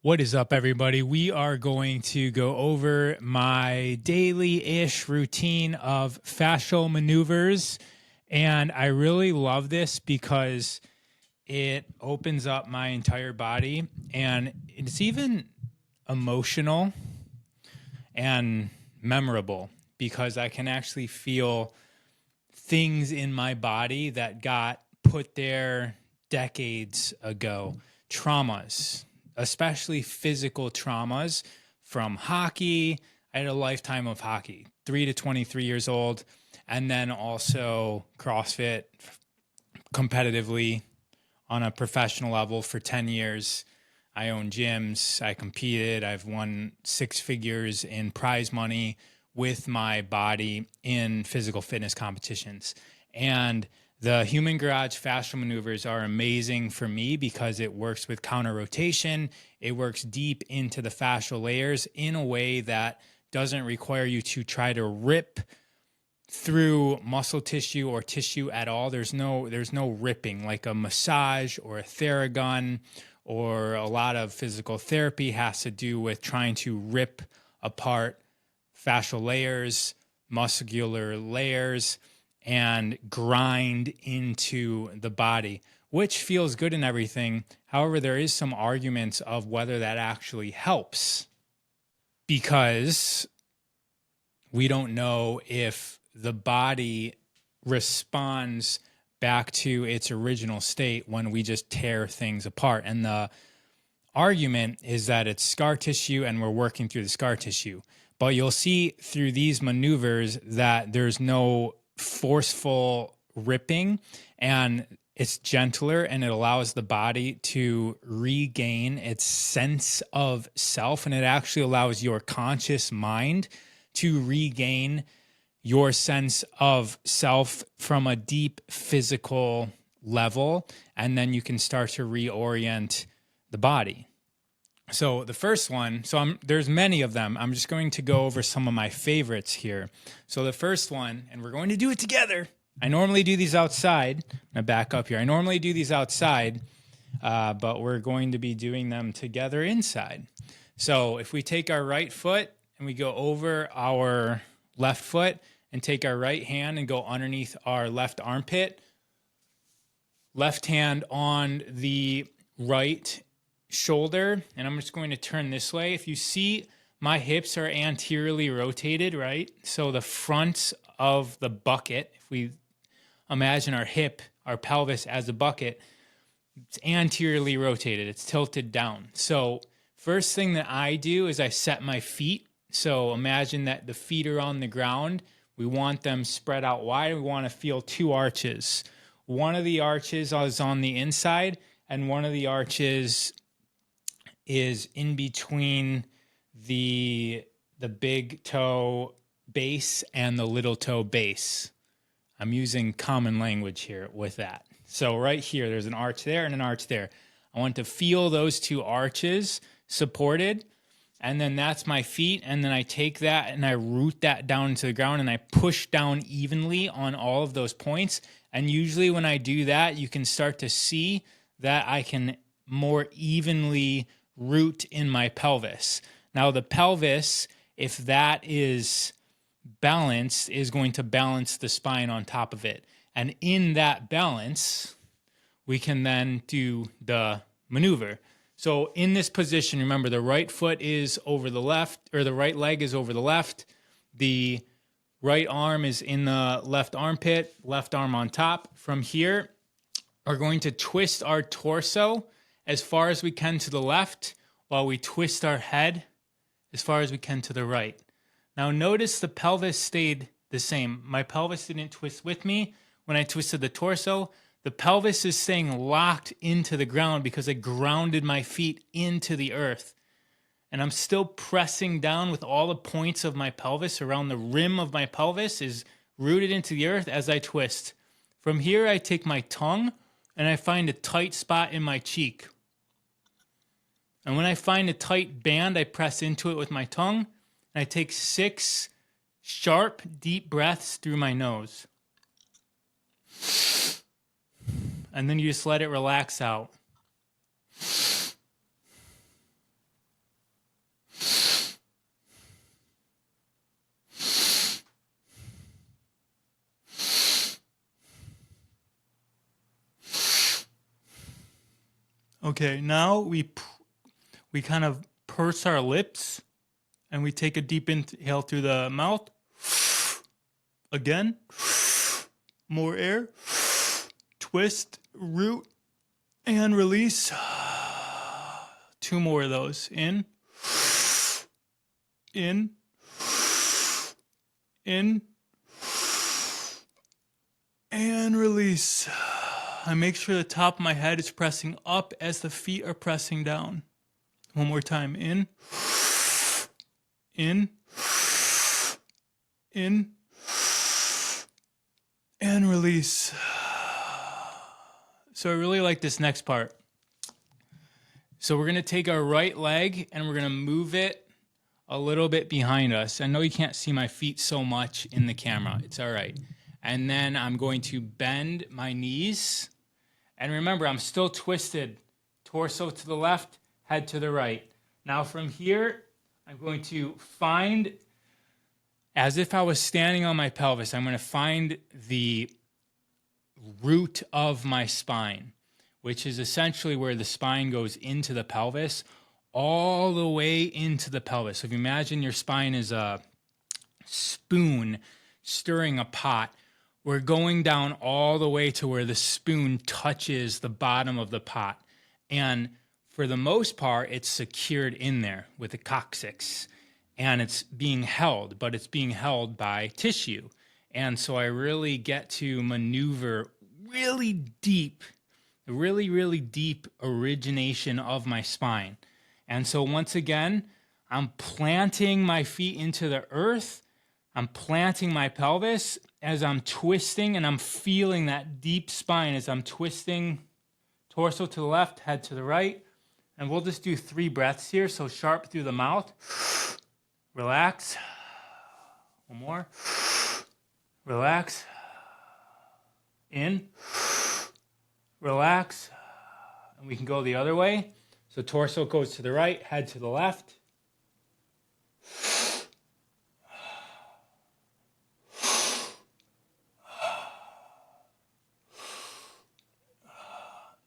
What is up, everybody? We are going to go over my daily-ish routine of fascial maneuvers. And I really love this because it opens up my entire body. And it's even emotional and memorable because I can actually feel things in my body that got put there decades ago. Traumas, especially physical traumas from hockey. I had a lifetime of hockey, 3 to 23 years old, and then also CrossFit competitively on a professional level for 10 years. I own gyms. I competed. I've won six figures in prize money with my body in physical fitness competitions. And the human garage fascial maneuvers are amazing for me because it works with counter rotation. It works deep into the fascial layers in a way that doesn't require you to try to rip through muscle tissue or tissue at all. There's no ripping like a massage or a Theragun, or a lot of physical therapy has to do with trying to rip apart fascial layers, muscular layers, and grind into the body, which feels good and everything. However, there is some arguments of whether that actually helps because we don't know if the body responds back to its original state when we just tear things apart. And the argument is that it's scar tissue and we're working through the scar tissue. But you'll see through these maneuvers that there's no forceful ripping, and it's gentler, and it allows the body to regain its sense of self, and it actually allows your conscious mind to regain your sense of self from a deep physical level, and then you can start to reorient the body. So the first one, there's many of them. I'm just going to go over some of my favorites here. So the first one, and we're going to do it together. I normally do these outside. I'm going to back up here. I normally do these outside, but we're going to be doing them together inside. So if we take our right foot and we go over our left foot and take our right hand and go underneath our left armpit, left hand on the right shoulder, and I'm just going to turn this way. If you see, my hips are anteriorly rotated, right? So the front of the bucket, if we imagine our pelvis as a bucket, it's anteriorly rotated. It's tilted down. So first thing that I do is I set my feet. So imagine that the feet are on the ground. We want them spread out wide. We want to feel two arches. One of the arches is on the inside, and one of the arches is in between the big toe base and the little toe base. I'm using common language here with that. So right here, there's an arch there and an arch there. I want to feel those two arches supported, and then that's my feet, and then I take that and I root that down into the ground and I push down evenly on all of those points. And usually when I do that, you can start to see that I can more evenly root in my pelvis. Now the pelvis, if that is balanced, is going to balance the spine on top of it. And in that balance, we can then do the maneuver. So in this position, remember the right foot is over the left, or the right leg is over the left. The right arm is in the left armpit, left arm on top. From here, we're going to twist our torso as far as we can to the left while we twist our head as far as we can to the right. Now notice the pelvis stayed the same. My pelvis didn't twist with me when I twisted the torso. The pelvis is staying locked into the ground because I grounded my feet into the earth. And I'm still pressing down with all the points of my pelvis around the rim of my pelvis is rooted into the earth as I twist. From here, I take my tongue and I find a tight spot in my cheek. And when I find a tight band, I press into it with my tongue, and I take 6 sharp, deep breaths through my nose. And then you just let it relax out. Okay, now we kind of purse our lips and we take a deep inhale through the mouth. Again, more air. Twist, root, and release. 2 more of those. In, in, in, and release. I make sure the top of my head is pressing up as the feet are pressing down. One more time. In, in, in, and release. So I really like this next part. So we're going to take our right leg and we're going to move it a little bit behind us. I know you can't see my feet so much in the camera. It's all right. And then I'm going to bend my knees. And remember, I'm still twisted. Torso to the left, head to the right. Now from here, I'm going to find, as if I was standing on my pelvis, I'm going to find the root of my spine, which is essentially where the spine goes into the pelvis, all the way into the pelvis. So if you imagine your spine is a spoon stirring a pot, we're going down all the way to where the spoon touches the bottom of the pot. And for the most part, it's secured in there with the coccyx. And it's being held, but it's being held by tissue. And so I really get to maneuver really deep, really deep origination of my spine. And so once again, I'm planting my feet into the earth. I'm planting my pelvis as I'm twisting, and I'm feeling that deep spine as I'm twisting, torso to the left, head to the right. And we'll just do 3 breaths here. So sharp through the mouth. Relax. One more. Relax. In. Relax. And we can go the other way. So torso goes to the right, head to the left.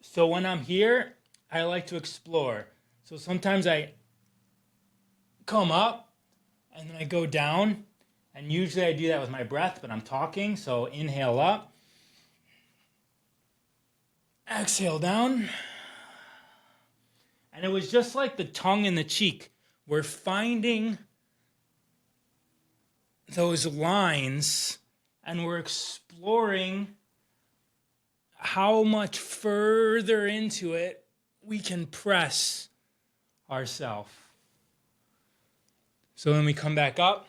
So when I'm here, I like to explore. So sometimes I come up and then I go down. And usually I do that with my breath, but I'm talking. So inhale up. Exhale down. And it was just like the tongue in the cheek. We're finding those lines and we're exploring how much further into it we can press ourselves. So then we come back up.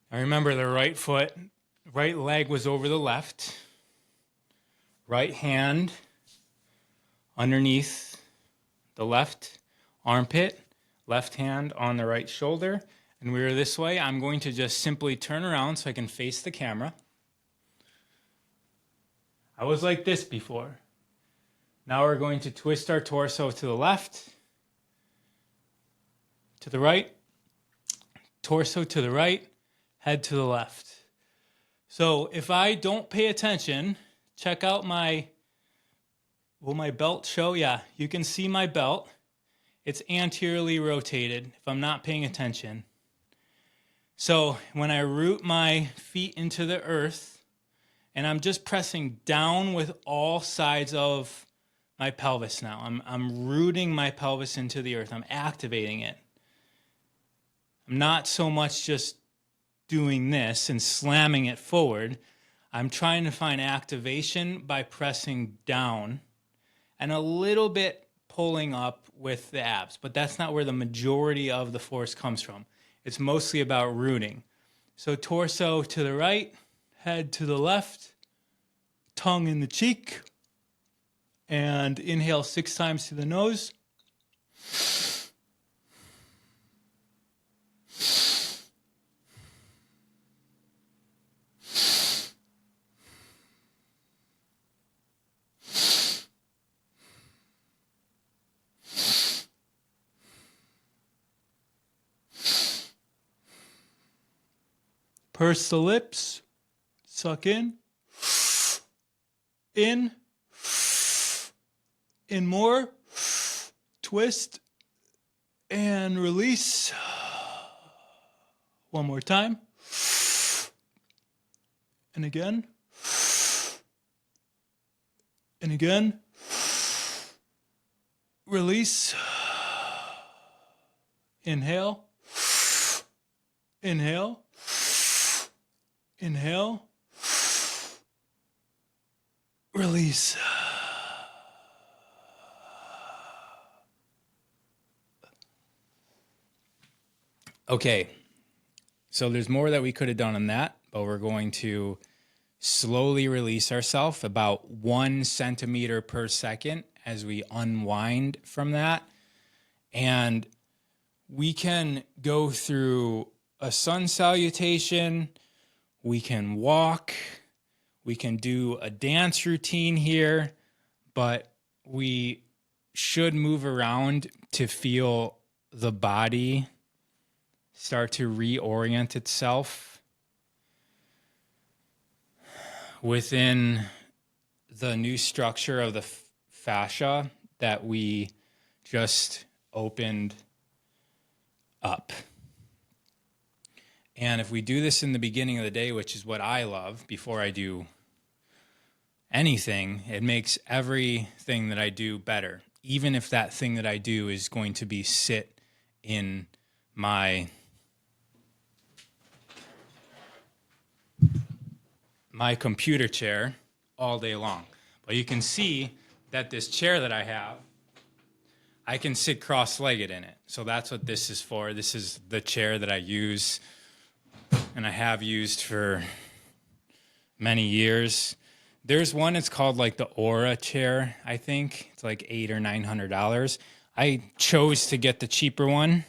I remember the right leg was over the left. Right hand underneath the left armpit. Left hand on the right shoulder. And we were this way. I'm going to just simply turn around so I can face the camera. I was like this before. Now we're going to twist our torso to the left, to the right, torso to the right, head to the left. So if I don't pay attention, check out will my belt show? Yeah, you can see my belt. It's anteriorly rotated if I'm not paying attention. So when I root my feet into the earth, and I'm just pressing down with all sides of my pelvis now. I'm rooting my pelvis into the earth. I'm activating it. I'm not so much just doing this and slamming it forward. I'm trying to find activation by pressing down and a little bit pulling up with the abs. But that's not where the majority of the force comes from. It's mostly about rooting. So torso to the right, head to the left, tongue in the cheek, and inhale 6 times through the nose. Purse the lips, suck in, In more. Twist and release. One more time. And again. And again. Release. Inhale. Inhale. Inhale. Release. Okay, so there's more that we could have done on that, but we're going to slowly release ourselves about 1 centimeter per second as we unwind from that. And we can go through a sun salutation, we can walk, we can do a dance routine here, but we should move around to feel the body start to reorient itself within the new structure of the fascia that we just opened up. And if we do this in the beginning of the day, which is what I love before I do anything, it makes everything that I do better, even if that thing that I do is going to be sit in my computer chair all day long. But you can see that this chair that I have, I can sit cross-legged in it. So that's what this is for. This is the chair that I use and I have used for many years. There's one, it's called like the Aura chair, I think. It's like $800 or $900. I chose to get the cheaper one.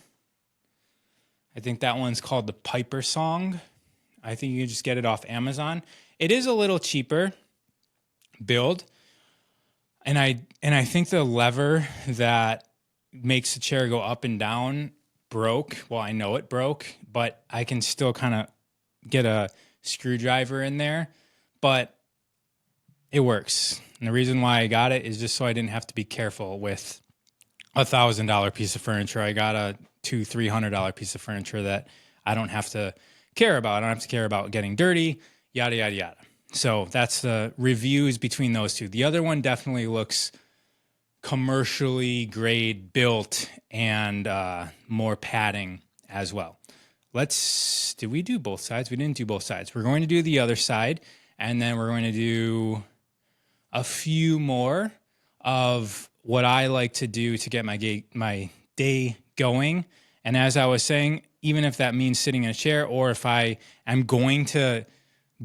I think that one's called the Piper Song. I think you can just get it off Amazon. It is a little cheaper build. And I think the lever that makes the chair go up and down broke. Well, I know it broke, but I can still kind of get a screwdriver in there. But it works. And the reason why I got it is just so I didn't have to be careful with $1,000 piece of furniture. I got a $200-$300 piece of furniture that I don't have to care about. I don't have to care about getting dirty, yada, yada, yada. So that's the reviews between those two. The other one definitely looks commercially grade built and more padding as well. Did we do both sides? We didn't do both sides. We're going to do the other side, and then we're going to do a few more of what I like to do to get my day going. And as I was saying, even if that means sitting in a chair, or if I am going to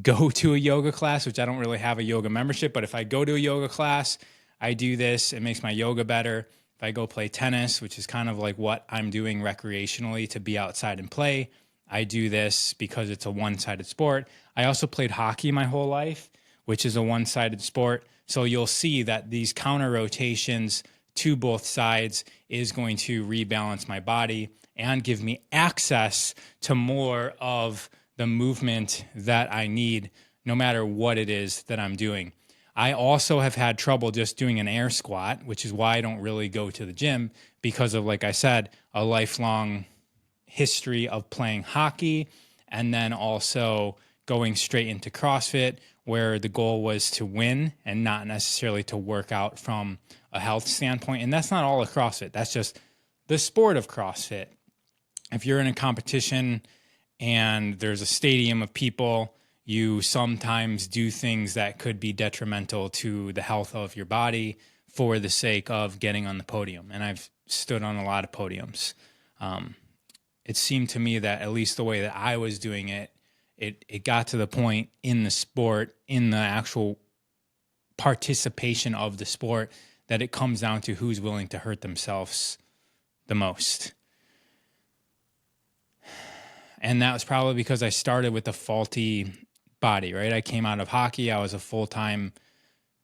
go to a yoga class, which I don't really have a yoga membership, but if I go to a yoga class, I do this. It makes my yoga better. If I go play tennis, which is kind of like what I'm doing recreationally to be outside and play, I do this because it's a one-sided sport. I also played hockey my whole life, which is a one-sided sport. So you'll see that these counter rotations to both sides is going to rebalance my body and give me access to more of the movement that I need, no matter what it is that I'm doing. I also have had trouble just doing an air squat, which is why I don't really go to the gym, because of, like I said, a lifelong history of playing hockey and then also going straight into CrossFit, where the goal was to win and not necessarily to work out from a health standpoint. And that's not all of CrossFit. That's just the sport of CrossFit. If you're in a competition and there's a stadium of people, you sometimes do things that could be detrimental to the health of your body for the sake of getting on the podium. And I've stood on a lot of podiums. It seemed to me that at least the way that I was doing it, it got to the point in the sport, in the actual participation of the sport, that it comes down to who's willing to hurt themselves the most. And that was probably because I started with a faulty body, right? I came out of hockey. I was a full-time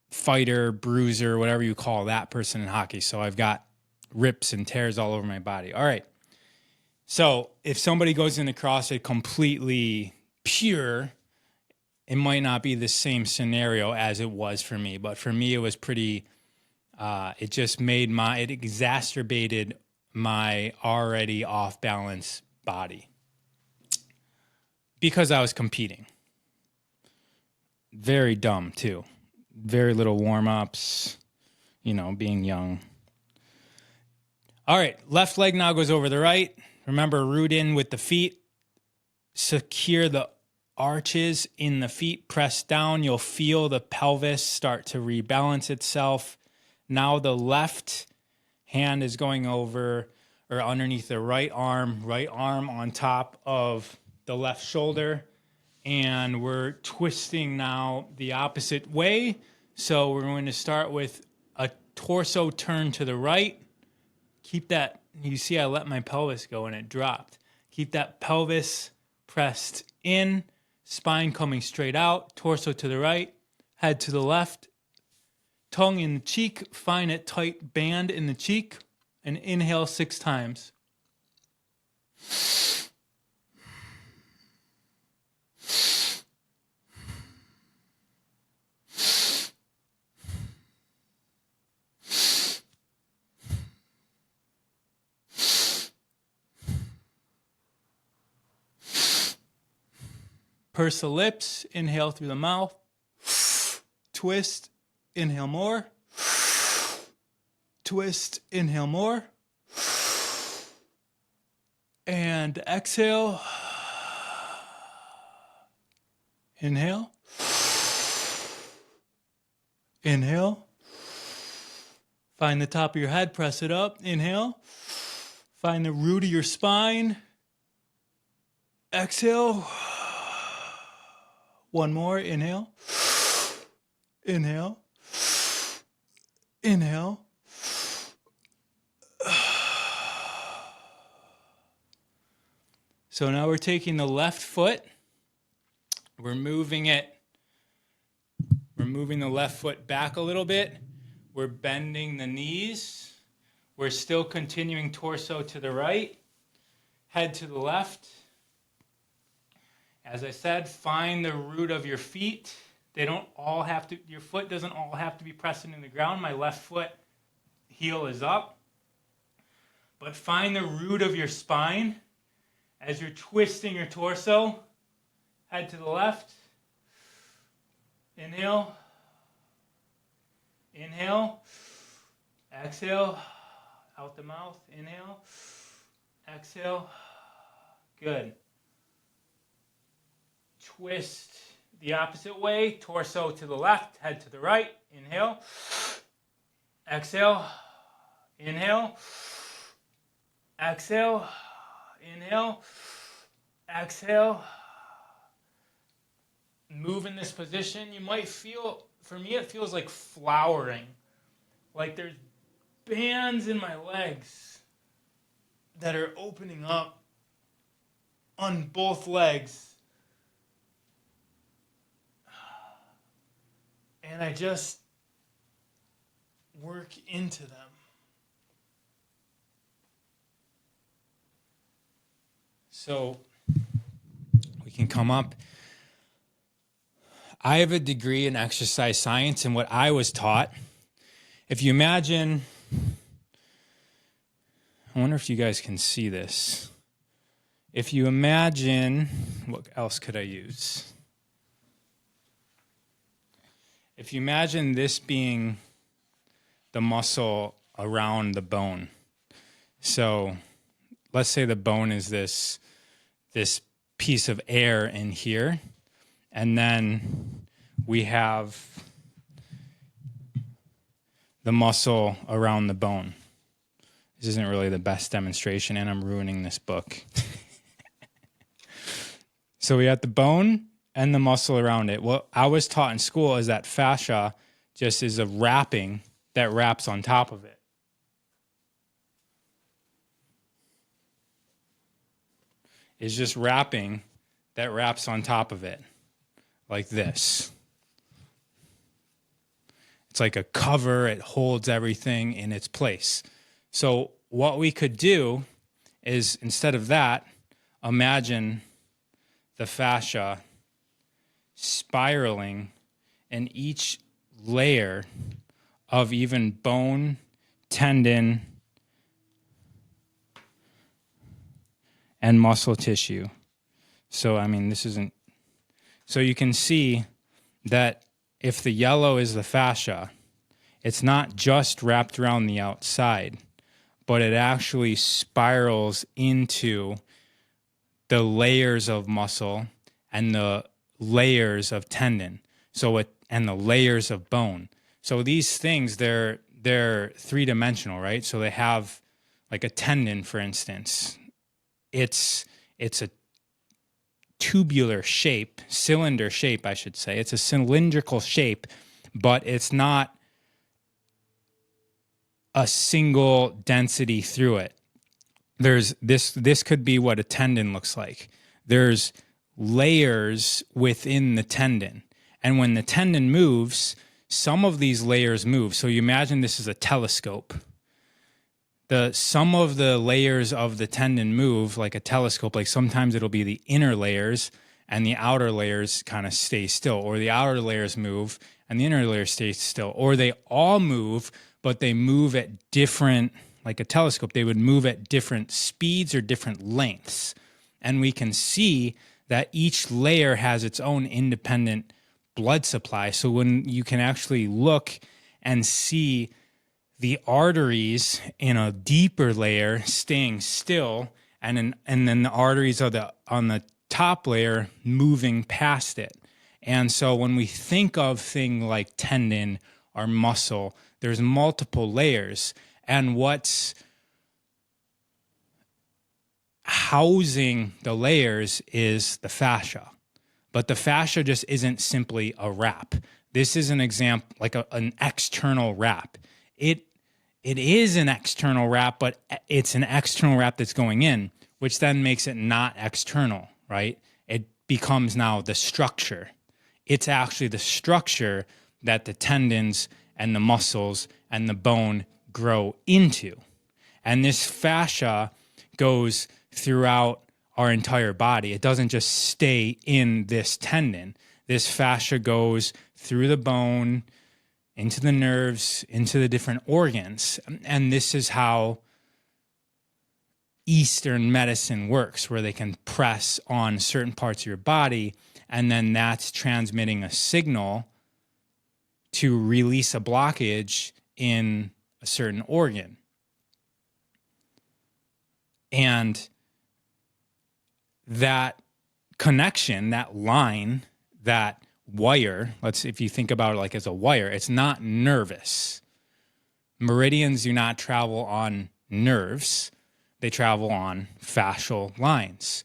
fighter, bruiser, whatever you call that person in hockey. So I've got rips and tears all over my body. All right. So if somebody goes into CrossFit completely pure, it might not be the same scenario as it was for me. But for me, it was pretty It just it exacerbated my already off balance body because I was competing. Very dumb too. Very little warm ups, being young. All right, left leg now goes over the right. Remember, root in with the feet. Secure the arches in the feet. Press down. You'll feel the pelvis start to rebalance itself. Now the left hand is going over or underneath the right arm on top of the left shoulder. And we're twisting now the opposite way. So we're going to start with a torso turn to the right. Keep that, you see I let my pelvis go and it dropped. Keep that pelvis pressed in, spine coming straight out, torso to the right, head to the left, tongue in the cheek, find a tight band in the cheek, and inhale 6 times. Purse the lips, inhale through the mouth, twist, inhale more, twist, inhale more, and exhale, inhale, inhale, find the top of your head, press it up, inhale, find the root of your spine, exhale. One more, inhale, inhale, inhale. So now we're taking the left foot, we're moving the left foot back a little bit, we're bending the knees, we're still continuing torso to the right, head to the left. As I said, find the root of your feet. Your foot doesn't all have to be pressing in the ground. My left foot heel is up. But find the root of your spine as you're twisting your torso. Head to the left. Inhale. Inhale. Exhale. Out the mouth. Inhale. Exhale. Good. Twist the opposite way, torso to the left, head to the right. Inhale, exhale, inhale, exhale, inhale, exhale. Move in this position. You might feel, for me it feels like flowering, like there's bands in my legs that are opening up on both legs. And I just work into them. So we can come up. I have a degree in exercise science, and what I was taught, if you imagine, I wonder if you guys can see this. If you imagine, what else could I use? If you imagine this being the muscle around the bone. So let's say the bone is this piece of air in here, and then we have the muscle around the bone. This isn't really the best demonstration, and I'm ruining this book. So we have the bone and the muscle around it. What I was taught in school is that fascia just is a wrapping that wraps on top of it. It's just wrapping that wraps on top of it, like this. It's like a cover. It holds everything in its place. So what we could do is, instead of that, imagine the fascia spiraling, and each layer of even bone, tendon, and muscle tissue. So, I mean, this isn't... So you can see that if the yellow is the fascia, it's not just wrapped around the outside, but it actually spirals into the layers of muscle and the layers of tendon. And the layers of bone. So these things, they're three-dimensional, right? So they have like a tendon, for instance. It's a tubular shape, cylinder shape, I should say. It's a cylindrical shape, but it's not a single density through it. There's this could be what a tendon looks like. There's layers within the tendon. And when the tendon moves, some of these layers move. So you imagine this is a telescope. Some of the layers of the tendon move like a telescope. Like sometimes it'll be the inner layers and the outer layers kind of stay still, or the outer layers move and the inner layers stay still, or they all move, but they move at different, like a telescope, they would move at different speeds or different lengths. And we can see that each layer has its own independent blood supply. So when you can actually look and see the arteries in a deeper layer staying still, and then the arteries on the top layer moving past it. And so when we think of things like tendon or muscle, there's multiple layers, and what's housing the layers is the fascia. But the fascia just isn't simply a wrap. This is an example, like an external wrap. It is an external wrap, but it's an external wrap that's going in, which then makes it not external, right? It becomes now the structure. It's actually the structure that the tendons and the muscles and the bone grow into. And this fascia goes throughout our entire body. It doesn't just stay in this tendon. This fascia goes through the bone, into the nerves, into the different organs. And this is how Eastern medicine works, where they can press on certain parts of your body, and then that's transmitting a signal to release a blockage in a certain organ. And that connection, that line, that wire, if you think about it like as a wire, it's not nervous. Meridians do not travel on nerves. They travel on fascial lines.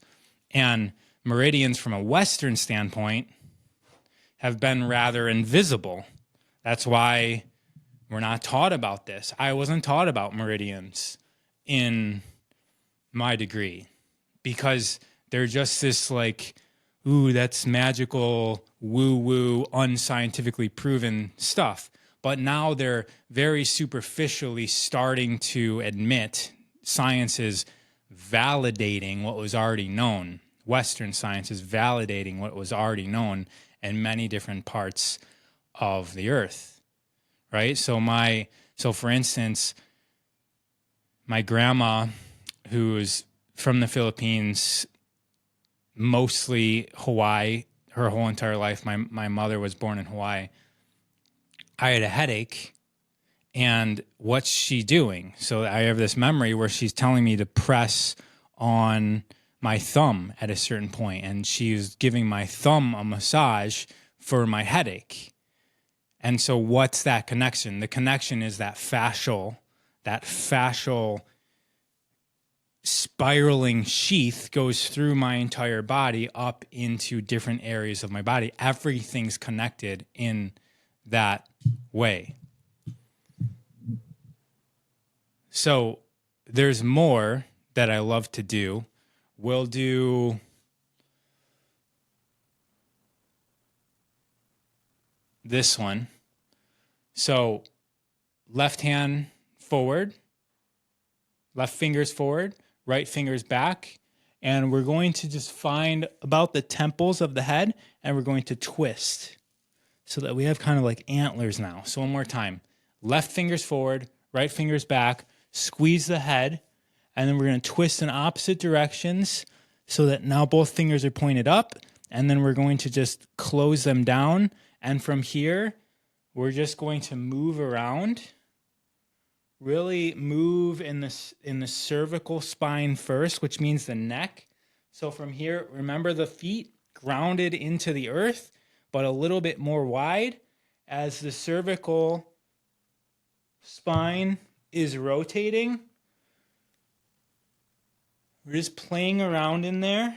And meridians from a Western standpoint have been rather invisible. That's why we're not taught about this. I wasn't taught about meridians in my degree because they're just this like, ooh, that's magical, woo-woo, unscientifically proven stuff. But now they're very superficially starting to admit science is validating what was already known. Western science is validating what was already known in many different parts of the earth, right? So for instance, my grandma, who's from the Philippines, mostly Hawaii, her whole entire life. My mother was born in Hawaii. I had a headache, and what's she doing? So I have this memory where she's telling me to press on my thumb at a certain point, and she's giving my thumb a massage for my headache. And so what's that connection? The connection is that fascial spiraling sheath goes through my entire body up into different areas of my body. Everything's connected in that way. So there's more that I love to do. We'll do this one. So left hand forward, left finger's forward, right finger's back, and we're going to just find about the temples of the head, and we're going to twist so that we have kind of like antlers now. So one more time. left finger's forward, right finger's back, squeeze the head, and then we're going to twist in opposite directions so that now both fingers are pointed up, and then we're going to just close them down. And from here, we're just going to move around. Really move in the cervical spine first, which means the neck. So from here, remember the feet grounded into the earth, but a little bit more wide as the cervical spine is rotating. We're just playing around in there.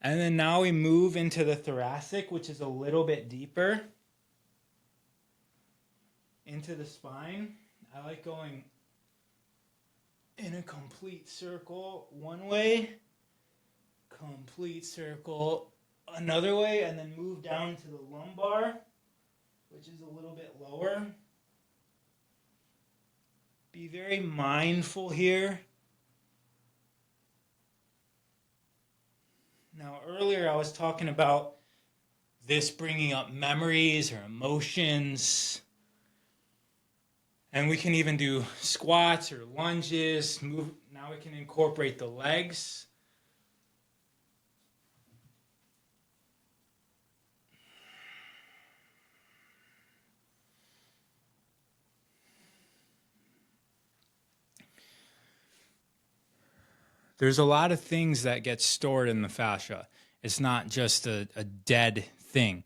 And then now we move into the thoracic, which is a little bit deeper into the spine. I like going in a complete circle one way, complete circle another way, and then move down to the lumbar, which is a little bit lower. Be very mindful here. Now, earlier I was talking about this bringing up memories or emotions. And we can even do squats or lunges. Move. Now we can incorporate the legs. There's a lot of things that get stored in the fascia. It's not just a dead thing.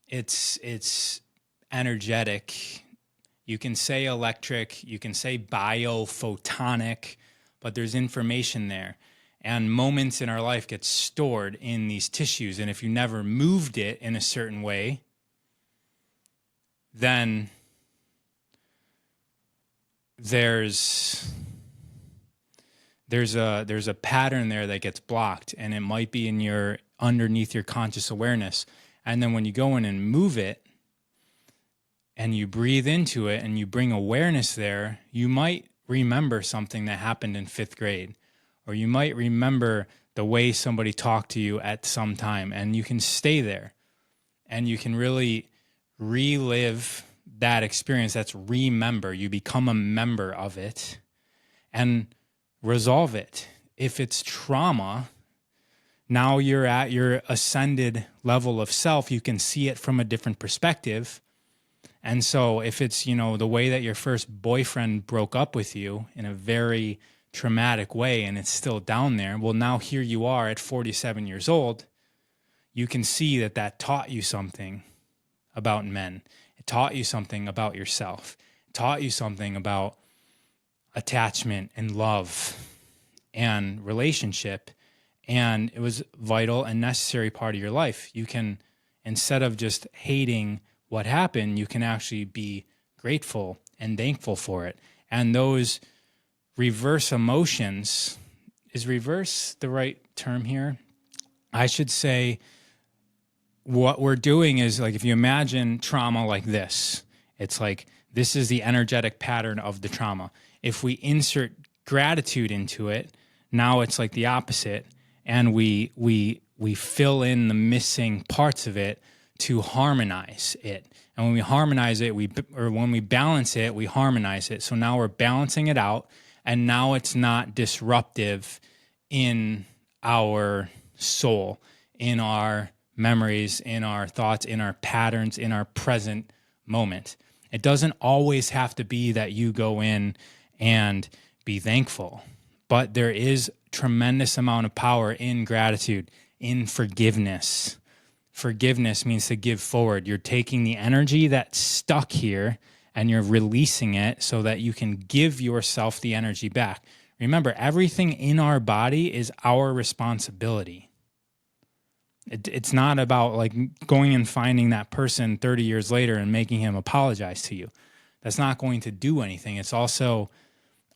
It's energetic. You can say electric, you can say biophotonic, but there's information there. And moments in our life get stored in these tissues. And if you never moved it in a certain way, then there's a pattern there that gets blocked, and it might be underneath your conscious awareness. And then when you go in and move it, and you breathe into it and you bring awareness there, you might remember something that happened in 5th grade, or you might remember the way somebody talked to you at some time, and you can stay there and you can really relive that experience. That's remember. You become a member of it and resolve it. If it's trauma, now you're at your ascended level of self. You can see it from a different perspective. And so if it's, the way that your first boyfriend broke up with you in a very traumatic way and it's still down there, well, now here you are at 47 years old, you can see that taught you something about men. It taught you something about yourself. It taught you something about attachment and love and relationship. And it was vital and necessary part of your life. You can, instead of just hating what happened, you can actually be grateful and thankful for it. And those reverse emotions, is reverse the right term here? I should say what we're doing is, like, if you imagine trauma like this, it's like this is the energetic pattern of the trauma. If we insert gratitude into it, now it's like the opposite, and we fill in the missing parts of it to harmonize it. And when we harmonize it, when we balance it, we harmonize it. So now we're balancing it out, and now it's not disruptive in our soul, in our memories, in our thoughts, in our patterns, in our present moment. It doesn't always have to be that you go in and be thankful, but there is tremendous amount of power in gratitude, in forgiveness. Forgiveness means to give forward. You're taking the energy that's stuck here and you're releasing it so that you can give yourself the energy back. Remember, everything in our body is our responsibility. It's not about like going and finding that person 30 years later and making him apologize to you. That's not going to do anything. It's also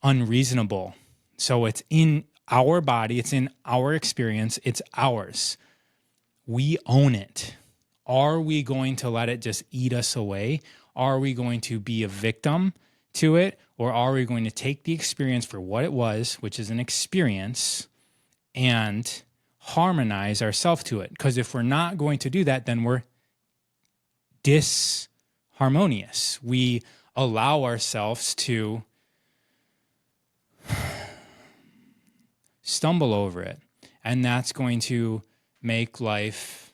unreasonable. So it's in our body, it's in our experience, it's ours. We own it. Are we going to let it just eat us away? Are we going to be a victim to it? Or are we going to take the experience for what it was, which is an experience, and harmonize ourselves to it? Because if we're not going to do that, then we're disharmonizing harmonious. We allow ourselves to stumble over it. And that's going to make life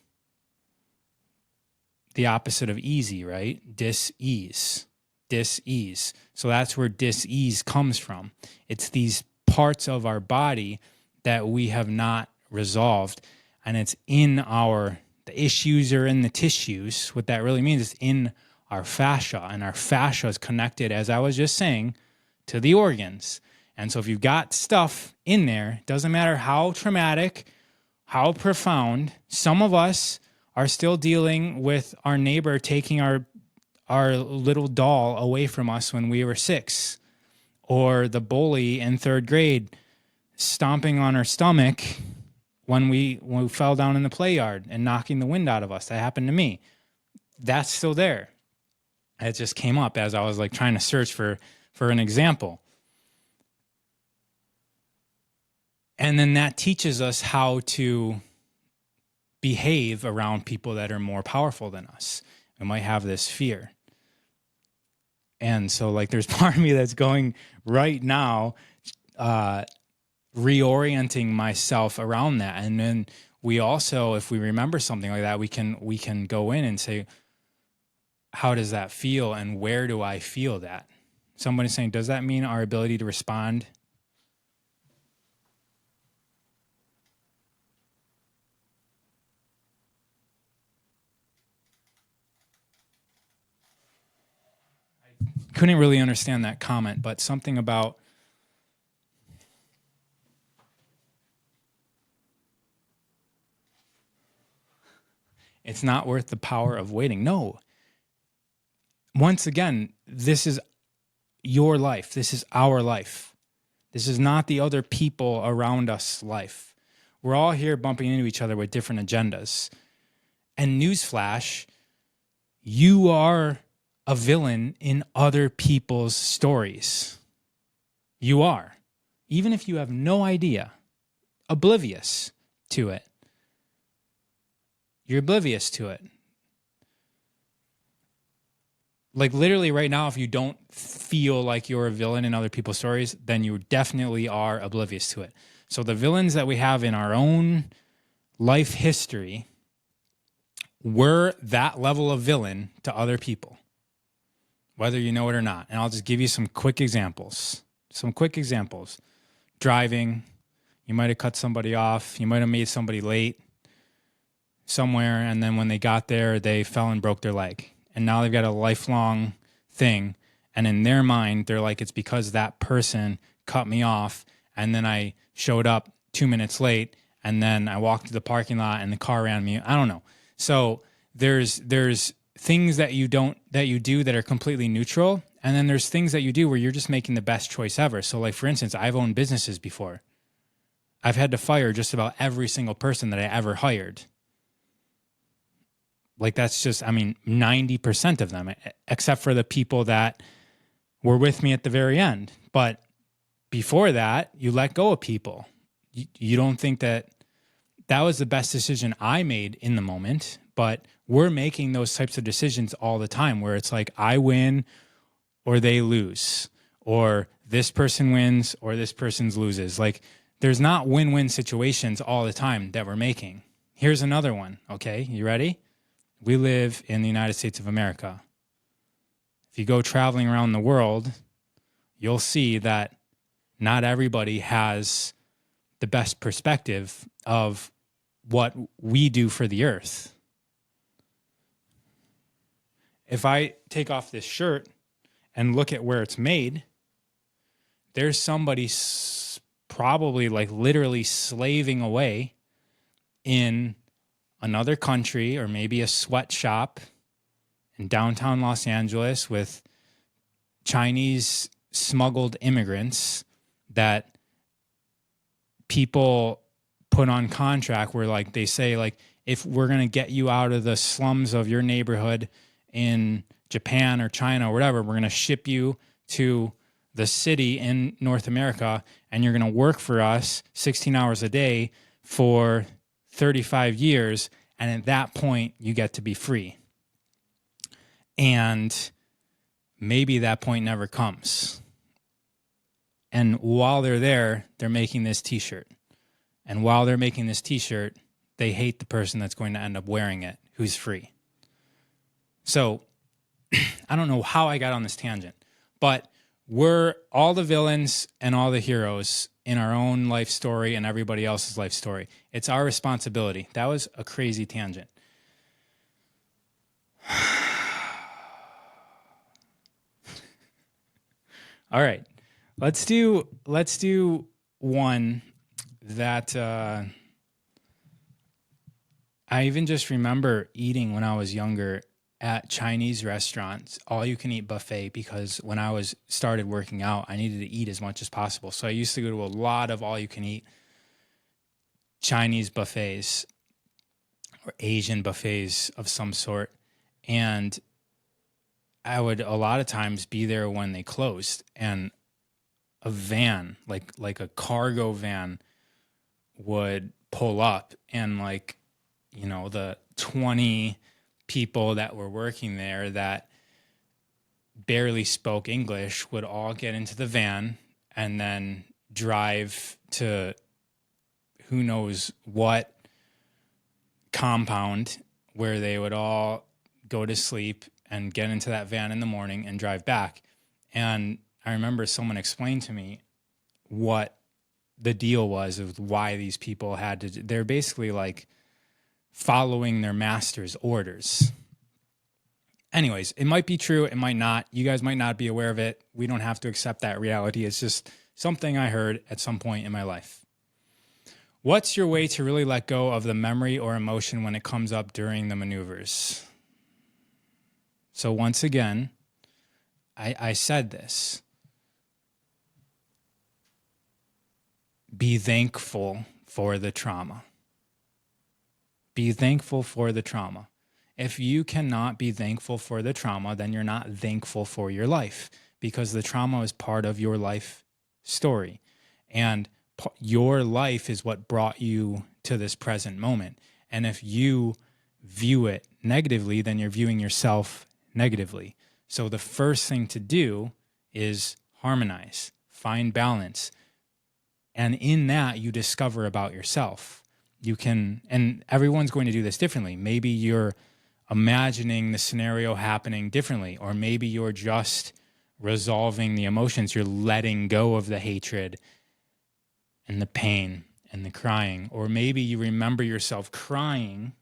the opposite of easy, right? Dis-ease. Dis-ease. So that's where dis-ease comes from. It's these parts of our body that we have not resolved, and it's in the issues are in the tissues. What that really means is in our fascia, and our fascia is connected, as I was just saying, to the organs. And so if you've got stuff in there, doesn't matter how traumatic, how profound, some of us are still dealing with our neighbor taking our little doll away from us when we were 6, or the bully in 3rd grade stomping on our stomach when we fell down in the play yard and knocking the wind out of us. That happened to me. That's still there. It just came up as I was like trying to search for an example. And then that teaches us how to behave around people that are more powerful than us. We might have this fear. And so like there's part of me that's going right now, reorienting myself around that. And then we also, if we remember something like that, we can go in and say, how does that feel and where do I feel that? Somebody's saying, does that mean our ability to respond? Couldn't really understand that comment, but something about it's not worth the power of waiting. No. Once again, this is your life. This is our life. This is not the other people around us' life. We're all here bumping into each other with different agendas. And newsflash, you are a villain in other people's stories. You are. Even if you have no idea, oblivious to it. You're oblivious to it. Like literally right now, if you don't feel like you're a villain in other people's stories, then you definitely are oblivious to it. So the villains that we have in our own life history, we're that level of villain to other people, whether you know it or not. And I'll just give you some quick examples. Driving, you might have cut somebody off. You might have made somebody late somewhere, and then when they got there, they fell and broke their leg. And now they've got a lifelong thing. And in their mind, they're like, it's because that person cut me off, and then I showed up 2 minutes late, and then I walked to the parking lot, and the car ran me. I don't know. So there's things that you do that are completely neutral, and then there's things that you do where you're just making the best choice ever. So like, for instance, I've owned businesses before. I've had to fire just about every single person that I ever hired. Like that's just, 90% of them, except for the people that were with me at the very end. But before that, you let go of people. You don't think that was the best decision I made in the moment, but we're making those types of decisions all the time where it's like I win or they lose, or this person wins or this person loses. Like there's not win-win situations all the time that we're making. Here's another one, okay? You ready? We live in the United States of America. If you go traveling around the world, you'll see that not everybody has the best perspective of what we do for the earth. If I take off this shirt and look at where it's made, there's somebody probably like literally slaving away in another country, or maybe a sweatshop in downtown Los Angeles with Chinese smuggled immigrants that people put on contract where like they say like, if we're going to get you out of the slums of your neighborhood in Japan or China or whatever, we're going to ship you to the city in North America, and you're going to work for us 16 hours a day for 35 years, and at that point, you get to be free. And maybe that point never comes. And while they're there, they're making this t-shirt. And while they're making this t-shirt, they hate the person that's going to end up wearing it, who's free. So I don't know how I got on this tangent, but we're all the villains and all the heroes in our own life story and everybody else's life story. It's our responsibility. That was a crazy tangent. All right. Let's do one that I even just remember eating when I was younger at Chinese restaurants, all you can eat buffet, because when I started working out, I needed to eat as much as possible. So I used to go to a lot of all you can eat Chinese buffets or Asian buffets of some sort. And I would a lot of times be there when they closed, and a van, like a cargo van, would pull up, and the 20 people that were working there that barely spoke English would all get into the van and then drive to who knows what compound, where they would all go to sleep and get into that van in the morning and drive back. And I remember someone explained to me what the deal was of why these people had to, they're basically like following their master's orders. Anyways, it might be true, it might not. You guys might not be aware of it. We don't have to accept that reality. It's just something I heard at some point in my life. What's your way to really let go of the memory or emotion when it comes up during the maneuvers? So once again, I said this. Be thankful for the trauma. Be thankful for the trauma. If you cannot be thankful for the trauma, then you're not thankful for your life, because the trauma is part of your life story. And your life is what brought you to this present moment. And if you view it negatively, then you're viewing yourself negatively. So the first thing to do is harmonize, find balance. And in that, you discover about yourself. You can, and everyone's going to do this differently. Maybe you're imagining the scenario happening differently, or maybe you're just resolving the emotions. You're letting go of the hatred and the pain and the crying. Or maybe you remember yourself crying.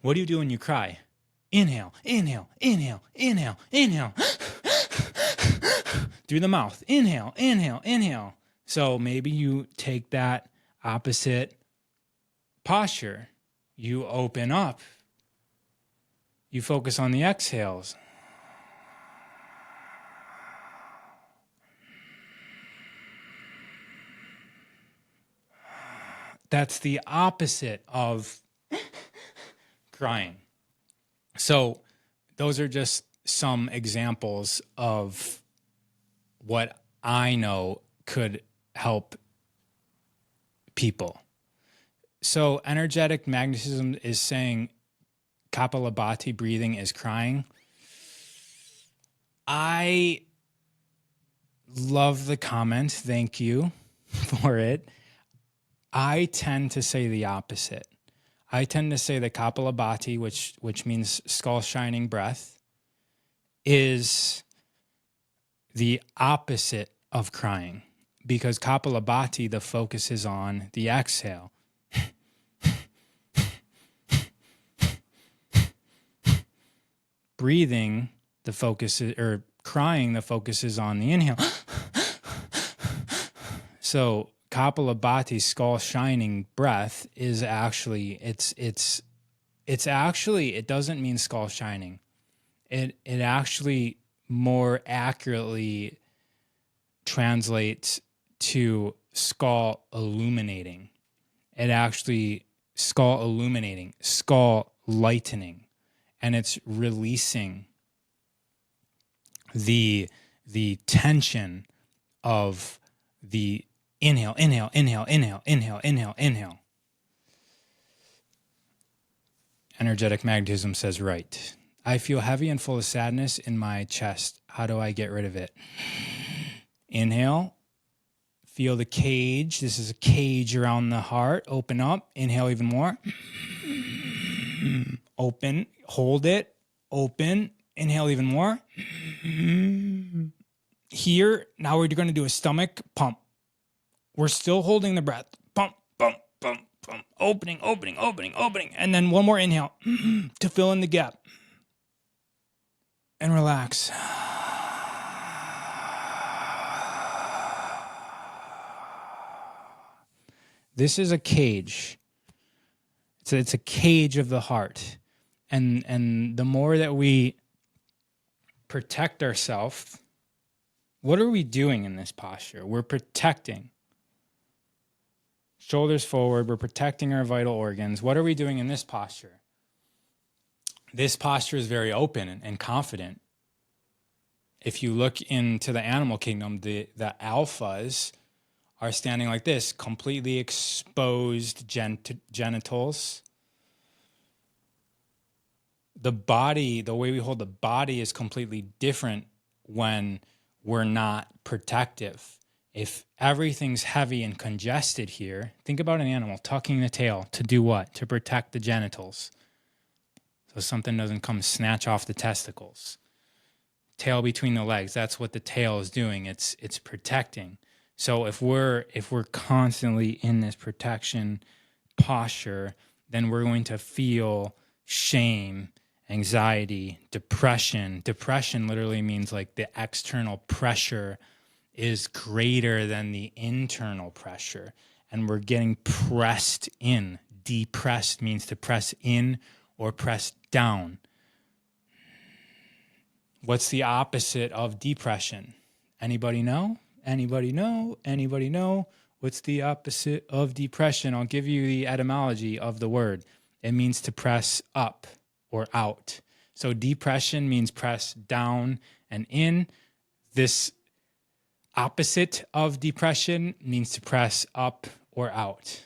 What do you do when you cry? Inhale, inhale, inhale, inhale, inhale. Through the mouth. Inhale, inhale, inhale. So maybe you take that opposite posture. You open up. You focus on the exhales. That's the opposite of crying. So those are just some examples of what I know could help people. So energetic magnetism is saying Kapalabhati breathing is crying. I love the comment. Thank you for it. I tend to say the opposite. I tend to say that Kapalabhati, which means skull shining breath, is the opposite of crying, because Kapalabhati, the focus is on the exhale. Breathing, the focus is, or crying, the focus is on the inhale. So Kapalabhati, skull shining breath, is actually, it doesn't mean skull shining. It actually more accurately translates to skull illuminating. It actually, skull illuminating, skull lightening, and it's releasing the tension of the inhale, inhale, inhale, inhale, inhale, inhale, inhale. Energetic magnetism says right. I feel heavy and full of sadness in my chest. How do I get rid of it? Inhale. Feel the cage. This is a cage around the heart. Open up. Inhale even more. Open. Hold it. Open. Inhale even more. Here, now we're going to do a stomach pump. We're still holding the breath. Pump, pump, pump, pump. Opening, opening, opening, opening. And then one more inhale to fill in the gap. And relax. This is a cage. It's a cage of the heart. And the more that we protect ourselves, what are we doing in this posture? We're protecting. Shoulders forward, we're protecting our vital organs. What are we doing in this posture? This posture is very open and confident. If you look into the animal kingdom, the alphas are standing like this, completely exposed genitals. The body, the way we hold the body is completely different when we're not protective. If everything's heavy and congested here, think about an animal tucking the tail to do what? To protect the genitals. So something doesn't come snatch off the testicles. Tail between the legs, that's what the tail is doing. It's protecting. So if we're constantly in this protection posture, then we're going to feel shame, anxiety, depression. Depression literally means like the external pressure is greater than the internal pressure, and we're getting pressed in. Depressed means to press in or press down. What's the opposite of depression? Anybody know? Anybody know? Anybody know? What's the opposite of depression? I'll give you the etymology of the word. It means to press up or out. So depression means press down and in. This opposite of depression means to press up or out.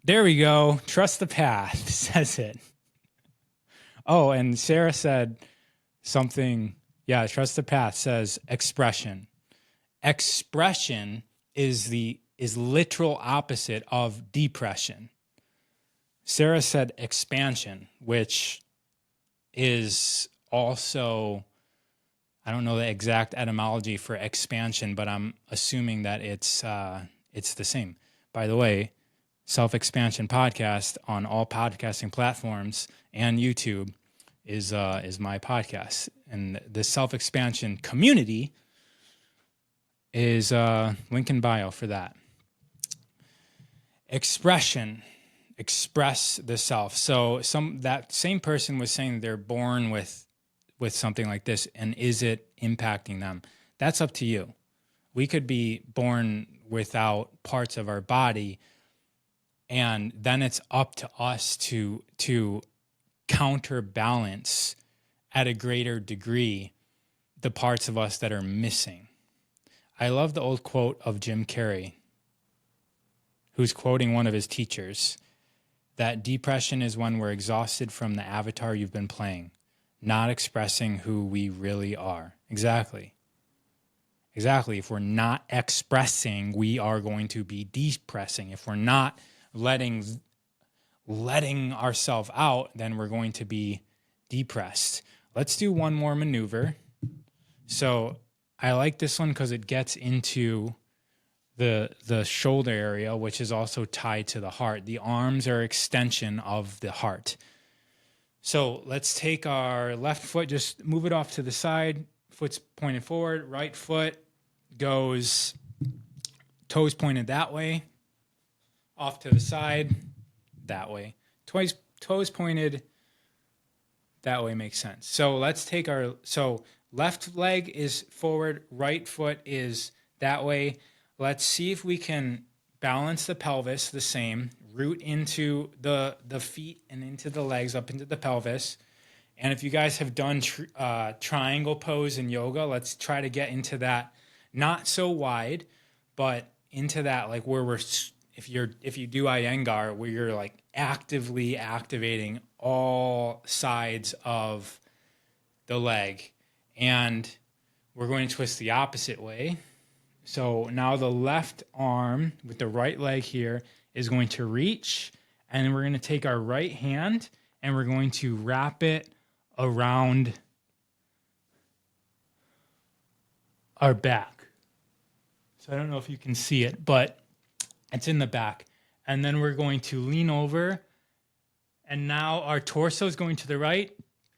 There we go. Trust the path, says it. Oh, and Sarah said something. Yeah, trust the path says expression. Expression is literal opposite of depression. Sarah said expansion, which is also, I don't know the exact etymology for expansion, but I'm assuming that it's the same. By the way, Self-Expansion Podcast on all podcasting platforms and YouTube is my podcast. And the Self-Expansion community is link in bio for that. Expression, express the self. So that same person was saying they're born with something like this, and is it impacting them? That's up to you. We could be born without parts of our body, and then it's up to us to counterbalance at a greater degree the parts of us that are missing. I love the old quote of Jim Carrey, who's quoting one of his teachers, that depression is when we're exhausted from the avatar you've been playing, not expressing who we really are. Exactly. If we're not expressing, we are going to be depressing. If we're not letting ourselves out, then we're going to be depressed. Let's do one more maneuver. So I like this one because it gets into the shoulder area, which is also tied to the heart. The arms are extension of the heart. So let's take our left foot, just move it off to the side. Foot's pointed forward. Right foot goes toes pointed that way. Off to the side, that way. Toes pointed that way makes sense. So let's take so left leg is forward, right foot is that way. Let's see if we can balance the pelvis the same, root into the feet and into the legs, up into the pelvis. And if you guys have done triangle pose in yoga, let's try to get into that. Not so wide, but into that, like where if you do Iyengar, where you're like actively activating all sides of the leg. And we're going to twist the opposite way. So now the left arm with the right leg here is going to reach, and we're going to take our right hand and we're going to wrap it around our back. So I don't know if you can see it, but it's in the back. And then we're going to lean over, and now our torso is going to the right,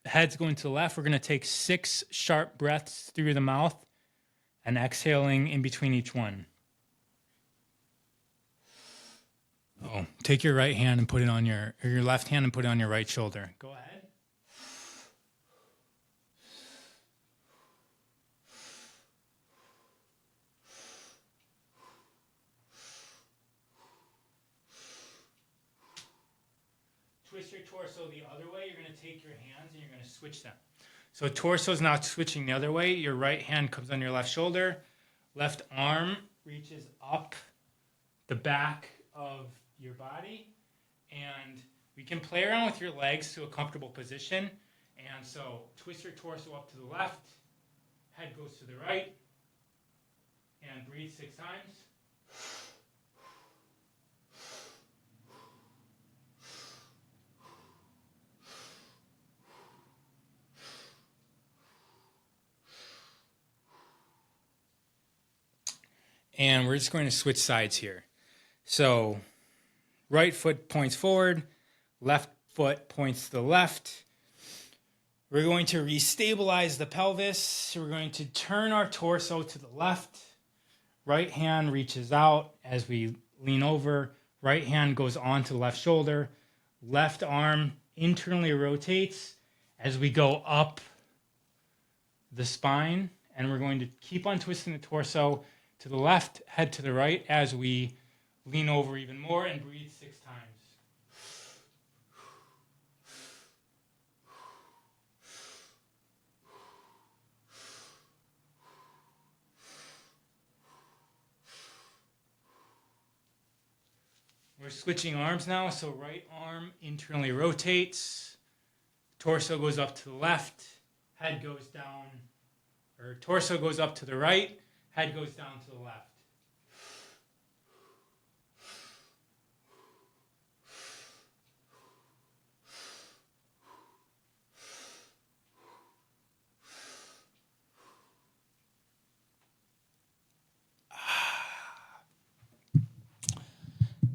head's going to the left. We're going to take 6 sharp breaths through the mouth and exhaling in between each one. Oh, take your right hand and put it on your left hand and put it on your right shoulder. Go ahead. Twist your torso the other way. You're going to take your hands and you're going to switch them. So torso is now switching the other way. Your right hand comes on your left shoulder. Left arm reaches up the back of your body. And we can play around with your legs to a comfortable position. And so twist your torso up to the left. Head goes to the right. And breathe 6 times. And we're just going to switch sides here. So right foot points forward, left foot points to the left. We're going to restabilize the pelvis. So we're going to turn our torso to the left. Right hand reaches out as we lean over. Right hand goes onto the left shoulder. Left arm internally rotates as we go up the spine. And we're going to keep on twisting the torso to the left, head to the right as we lean over even more and breathe 6 times. We're switching arms now, so right arm internally rotates, torso goes up to the left, head goes down, or torso goes up to the right, head goes down to the left.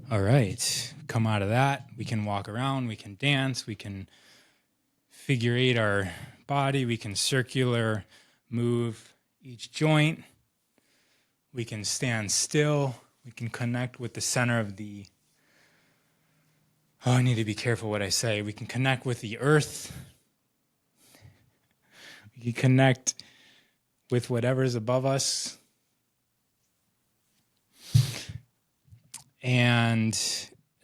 All right, come out of that. We can walk around, we can dance, we can figure eight our body, we can circular move each joint. We can stand still. We can connect with the center of the... Oh, I need to be careful what I say. We can connect with the earth. We can connect with whatever's above us. And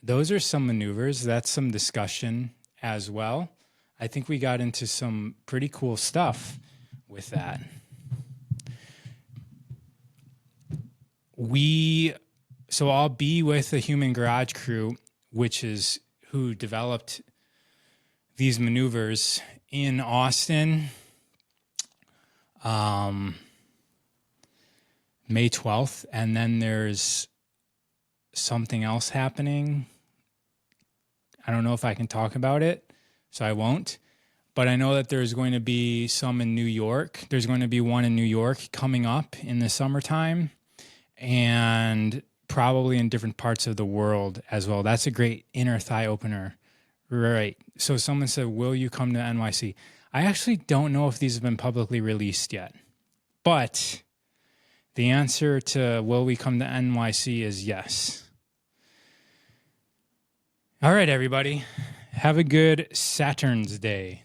those are some maneuvers. That's some discussion as well. I think we got into some pretty cool stuff with that. So I'll be with the Human Garage crew, which is who developed these maneuvers in Austin, May 12th. And then there's something else happening. I don't know if I can talk about it, so I won't. But I know that there's going to be some in New York. There's going to be one in New York coming up in the summertime, and probably in different parts of the world as well. That's a great inner thigh opener. Right. So someone said, will you come to NYC? I actually don't know if these have been publicly released yet. But the answer to will we come to NYC is yes. All right, everybody. Have a good Saturn's Day.